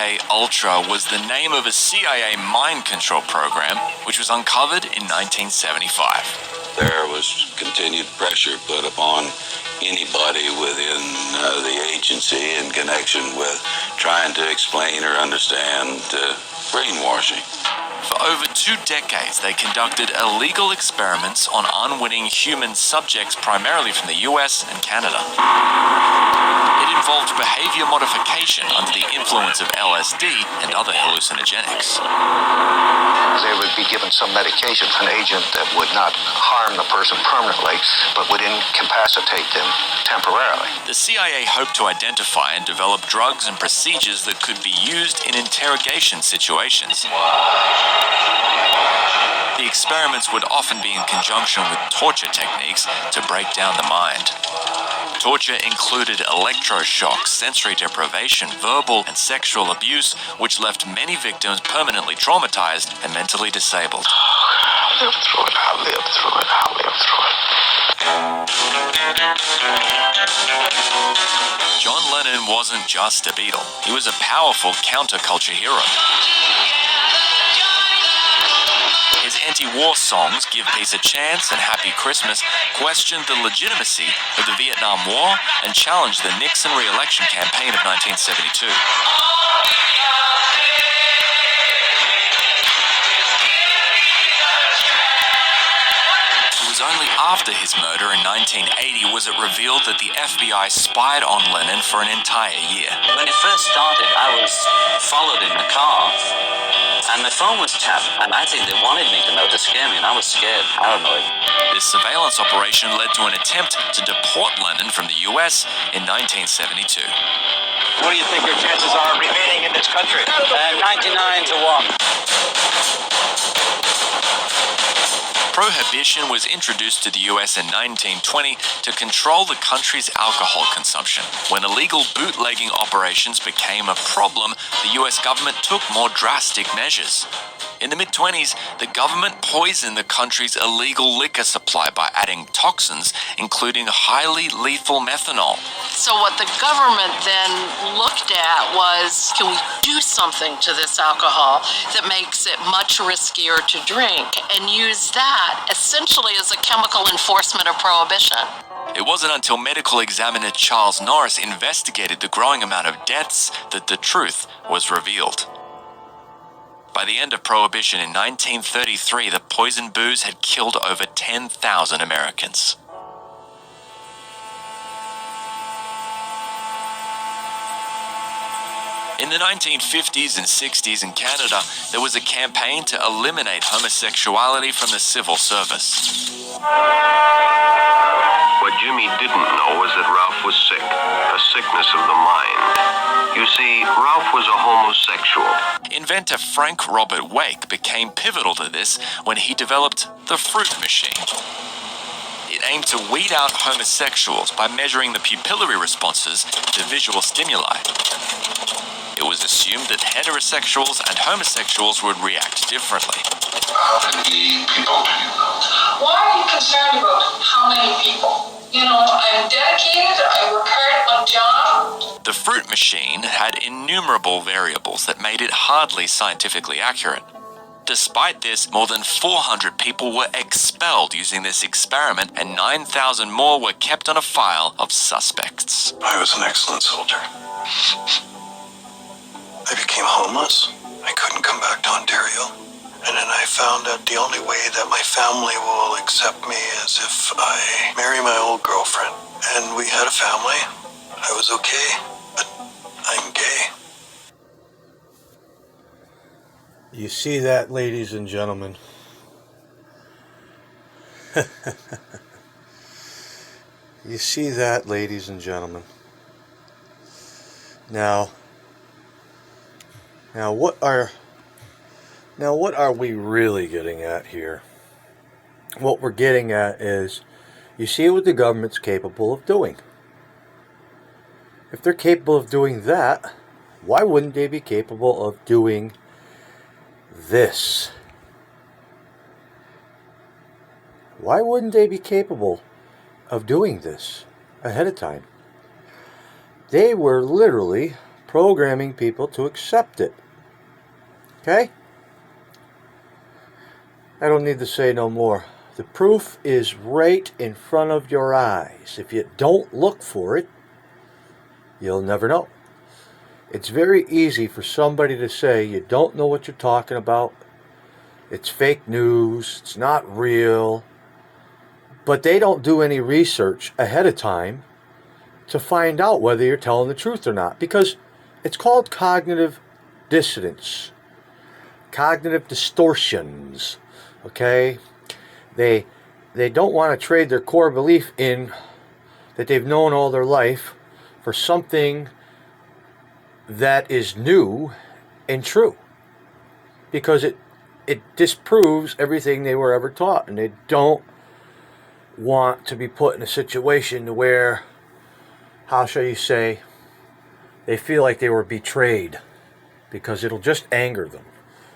MK-Ultra was the name of a CIA mind control program which was uncovered in 1975. There was continued pressure put upon anybody within the agency in connection with trying to explain or understand brainwashing. For over 2 decades, they conducted illegal experiments on unwitting human subjects, primarily from the US and Canada. It involved behavior modification under the influence of LSD and other hallucinogenics. They would be given some medication, an agent that would not harm the person permanently, but would incapacitate them temporarily. The CIA hoped to identify and develop drugs and procedures that could be used in interrogation situations. The experiments would often be in conjunction with torture techniques to break down the mind. Torture included electroshock, sensory deprivation, verbal and sexual abuse, which left many victims permanently traumatized and mentally disabled. I'll live through it, I'll live through it, I'll live through it. John Lennon wasn't just a Beatle. He was a powerful counterculture hero. His anti-war songs, Give Peace a Chance and Happy Christmas, questioned the legitimacy of the Vietnam War and challenged the Nixon re-election campaign of 1972. It was only after his murder in 1980 was it revealed that the FBI spied on Lennon for an entire year. When it first started, I was followed in the car, and my phone was tapped, and I think they wanted me to know to scare me, and I was scared, paranoid. This surveillance operation led to an attempt to deport Lennon from the US in 1972. What do you think your chances are of remaining in this country? 99 to 1. Prohibition was introduced to the US in 1920 to control the country's alcohol consumption. When illegal bootlegging operations became a problem, the US government took more drastic measures. In the mid-20s, the government poisoned the country's illegal liquor supply by adding toxins, including highly lethal methanol. So what the government then looked at was, can we do something to this alcohol that makes it much riskier to drink, and use that essentially as a chemical enforcement of prohibition. It wasn't until medical examiner Charles Norris investigated the growing amount of deaths that the truth was revealed. By the end of Prohibition in 1933, the poison booze had killed over 10,000 Americans. In the 1950s and 60s in Canada, there was a campaign to eliminate homosexuality from the civil service. What Jimmy didn't know was that Ralph was sick, a sickness of the mind. You see, Ralph was a homosexual. Inventor Frank Robert Wake became pivotal to this when he developed the fruit machine. It aimed to weed out homosexuals by measuring the pupillary responses to visual stimuli. It was assumed that heterosexuals and homosexuals would react differently. How many people do you know? Why are you concerned about how many people? You know, I'm dedicated, I work hard at my job. The fruit machine had innumerable variables that made it hardly scientifically accurate. Despite this, more than 400 people were expelled using this experiment, and 9,000 more were kept on a file of suspects. I was an excellent soldier. I became homeless. I couldn't come back to Ontario. And then I found out the only way that my family will accept me is if I marry my old girlfriend. And we had a family. I was okay, but I'm gay. You see that, ladies and gentlemen? You see that, ladies and gentlemen? Now what are we really getting at here? What we're getting at is, you see what the government's capable of doing. If they're capable of doing that, why wouldn't they be capable of doing this? Why wouldn't they be capable of doing this ahead of time? They were literally programming people to accept it. Okay? I don't need to say no more. The proof is right in front of your eyes. If you don't look for it, you'll never know. It's very easy for somebody to say you don't know what you're talking about. It's fake news. It's not real. But they don't do any research ahead of time to find out whether you're telling the truth or not. Because it's called cognitive dissonance. Cognitive distortions. Okay? They don't want to trade their core belief in that they've known all their life for something that is new and true, because it disproves everything they were ever taught, and they don't want to be put in a situation where, how shall you say, they feel like they were betrayed, because it'll just anger them.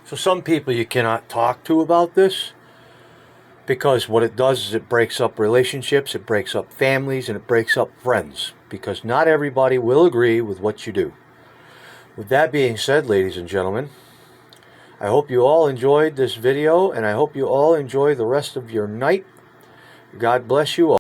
So some people you cannot talk to about this, because what it does is it breaks up relationships, it breaks up families, and it breaks up friends, because not everybody will agree with what you do. With that being said, ladies and gentlemen, I hope you all enjoyed this video, and I hope you all enjoy the rest of your night. God bless you all.